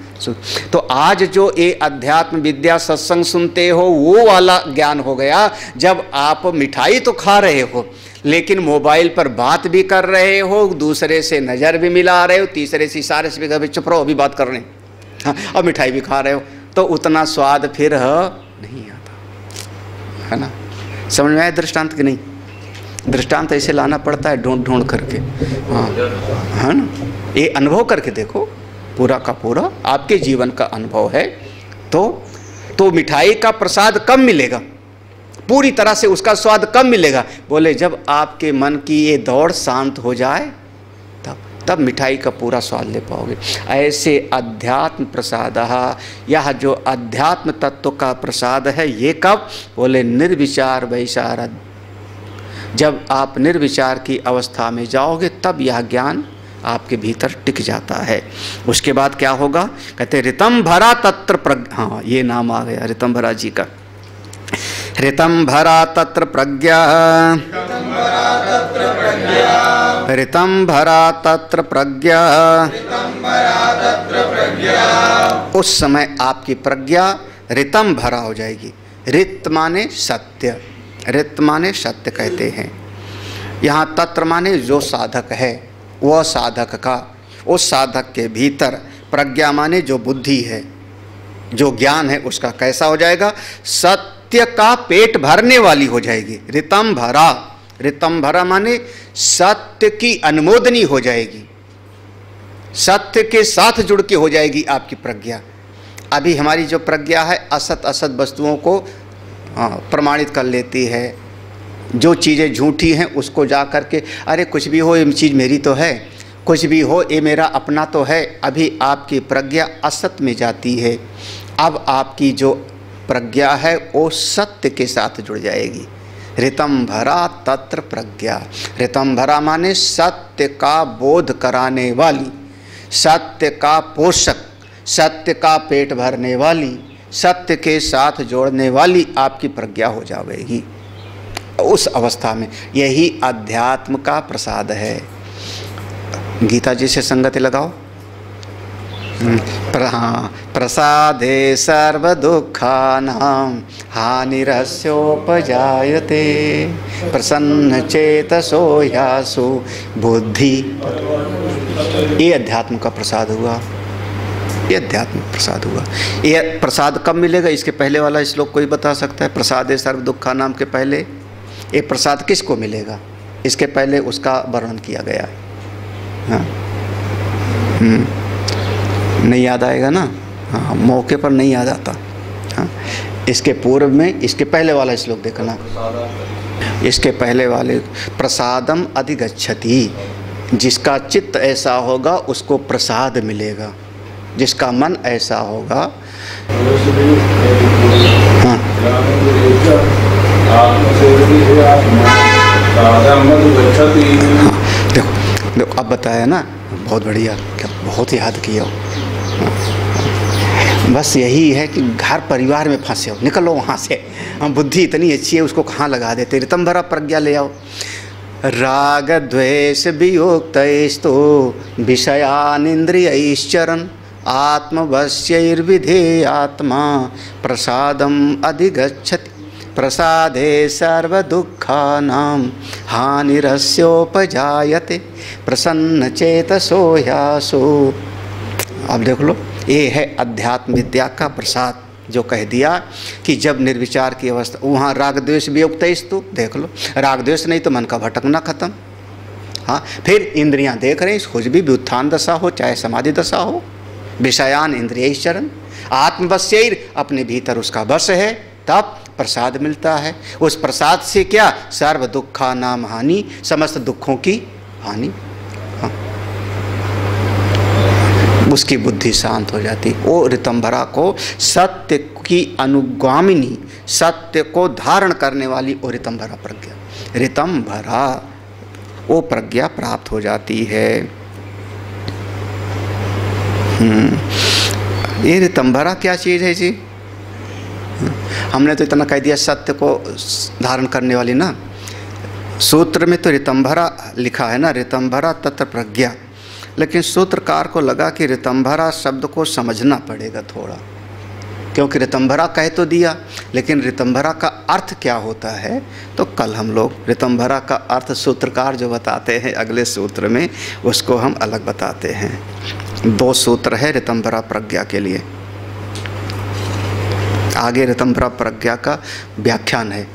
तो आज जो ये अध्यात्म विद्या सत्संग सुनते हो, वो वाला ज्ञान हो गया, जब आप मिठाई तो खा रहे हो, लेकिन मोबाइल पर बात भी कर रहे हो, दूसरे से नज़र भी मिला रहे हो, तीसरे से इशारे से भी कभी चुप रहो, अभी बात कर रहे हैं, हाँ, और मिठाई भी खा रहे हो, तो उतना स्वाद फिर नहीं आता, है ना। समझ में आया दृष्टांत कि नहीं? दृष्टांत ऐसे लाना पड़ता है, ढूंढ ढूंढ करके, हाँ, है ना। ये अनुभव करके देखो, पूरा का पूरा आपके जीवन का अनुभव है, तो मिठाई का प्रसाद कब मिलेगा, पूरी तरह से उसका स्वाद कब मिलेगा? बोले जब आपके मन की ये दौड़ शांत हो जाए, तब मिठाई का पूरा स्वाद ले पाओगे। ऐसे अध्यात्म प्रसादः, यह जो अध्यात्म तत्व का प्रसाद है, ये कब? बोले निर्विचार वैशारद, जब आप निर्विचार की अवस्था में जाओगे, तब यह ज्ञान आपके भीतर टिक जाता है। उसके बाद क्या होगा? कहते ऋतम भरा तत्र प्रज्ञा, हाँ, ये नाम आ गया ऋतम भरा जी का। ऋतम भरा तत्र प्रज्ञा, ऋतम भरा तत्र प्रज्ञा, उस समय आपकी प्रज्ञा ऋतम भरा हो जाएगी। ऋत माने सत्य, ऋत माने सत्य कहते हैं। यहाँ तत्र माने जो साधक है, वह साधक का, उस साधक के भीतर प्रज्ञा माने जो बुद्धि है, जो ज्ञान है, उसका कैसा हो जाएगा? सत्य का पेट भरने वाली हो जाएगी। ऋतम भरा, ऋतम भरा माने सत्य की अनुमोदनी हो जाएगी, सत्य के साथ जुड़ के हो जाएगी आपकी प्रज्ञा। अभी हमारी जो प्रज्ञा है असत असत वस्तुओं को प्रमाणित कर लेती है। जो चीज़ें झूठी हैं उसको जा कर के अरे कुछ भी हो ये चीज़ मेरी तो है, कुछ भी हो ये मेरा अपना तो है। अभी आपकी प्रज्ञा असत में जाती है, अब आपकी जो प्रज्ञा है वो सत्य के साथ जुड़ जाएगी। ऋतम भरा तत्र प्रज्ञा, ऋतम भरा माने सत्य का बोध कराने वाली, सत्य का पोषक, सत्य का पेट भरने वाली, सत्य के साथ जोड़ने वाली आपकी प्रज्ञा हो जाएगी। उस अवस्था में यही अध्यात्म का प्रसाद है। गीता जी से संगति लगाओ। प्रसादे सर्व दुखानां हानिरस्योपजायते प्रसन्न चेतसो यासु बुद्धि। ये अध्यात्म का प्रसाद हुआ, ये अध्यात्म प्रसाद हुआ। ये प्रसाद कब मिलेगा? इसके पहले वाला श्लोक कोई बता सकता है? प्रसादे सर्व दुखानां के पहले ये प्रसाद किसको मिलेगा? इसके पहले उसका वर्णन किया गया है। हाँ, नहीं याद आएगा ना? हाँ, मौके पर नहीं याद आता। हाँ, इसके पूर्व में इसके पहले वाला श्लोक देखना। इसके पहले वाले प्रसादम अधिगच्छति, जिसका चित्त ऐसा होगा उसको प्रसाद मिलेगा, जिसका मन ऐसा होगा। हाँ, देखो देखो अब बताया ना, बहुत बढ़िया, क्या बहुत याद किया हो। बस यही है कि घर परिवार में फंसे हो, निकलो वहाँ से। हम बुद्धि इतनी अच्छी है उसको कहाँ लगा देते? ऋतम भरा प्रज्ञा ले आओ। राग द्वेष वियोक्तैस्तु विषयानिन्द्रियैश्चरन् आत्मवश्यैर्विधेयात्मा प्रसादम् अधिगच्छति प्रसादे सर्वदुःखानां हानिरस्योपजायते प्रसन्नचेतसो यासु। अब देख लो, ये है अध्यात्म विद्या का प्रसाद, जो कह दिया कि जब निर्विचार की अवस्था, वहाँ राग द्वेष वियुक्तैस्तु, देख लो राग द्वेष नहीं तो मन का भटकना खत्म। हाँ, फिर इंद्रियां देख रहे हैं, कुछ भी व्युत्थान दशा हो चाहे समाधि दशा हो, विषयान इंद्रियैश्चरन् आत्मवश्यैर, अपने भीतर उसका वश है, तब प्रसाद मिलता है। उस प्रसाद से क्या? सर्व दुःखानां हानि, समस्त दुखों की हानि। हाँ, उसकी बुद्धि शांत हो जाती। वो ऋतंभरा को सत्य की अनुगामिनी, सत्य को धारण करने वाली वो ऋतंभरा प्रज्ञा, ऋतंभरा वो प्रज्ञा प्राप्त हो जाती है। ये ऋतंभरा क्या चीज़ है जी? हमने तो इतना कह दिया सत्य को धारण करने वाली ना। सूत्र में तो ऋतंभरा लिखा है ना, ऋतंभरा तत्र प्रज्ञा, लेकिन सूत्रकार को लगा कि ऋतंभरा शब्द को समझना पड़ेगा थोड़ा, क्योंकि ऋतंभरा कह तो दिया, लेकिन ऋतंभरा का अर्थ क्या होता है तो कल हम लोग ऋतंभरा का अर्थ सूत्रकार जो बताते हैं अगले सूत्र में, उसको हम अलग बताते हैं। 2 सूत्र है ऋतंभरा प्रज्ञा के लिए। आगे ऋतंभरा प्रज्ञा का व्याख्यान है।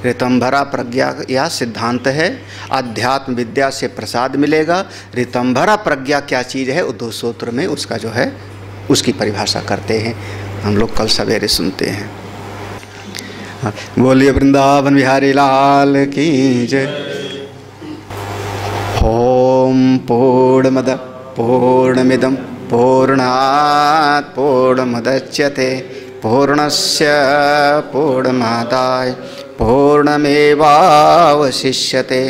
ऋतंभरा प्रज्ञा या सिद्धांत है, अध्यात्म विद्या से प्रसाद मिलेगा। ऋतंभरा प्रज्ञा क्या चीज़ है वो 2 सूत्र में उसका जो है उसकी परिभाषा करते हैं, हम लोग कल सवेरे सुनते हैं। बोलिए वृंदावन बिहारी लाल की जय। ओम पूर्णमद पूर्णमिदं पूर्णात् पूर्णमुदच्यते पूर्णस्य पूर्णमादाय पूर्णमेवावशिष्यते।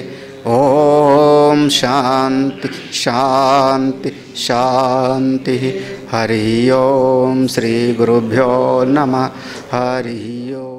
ओम शांति शांति शांति। हरि ओम। श्री गुरुभ्यो नमः। हरि ओम।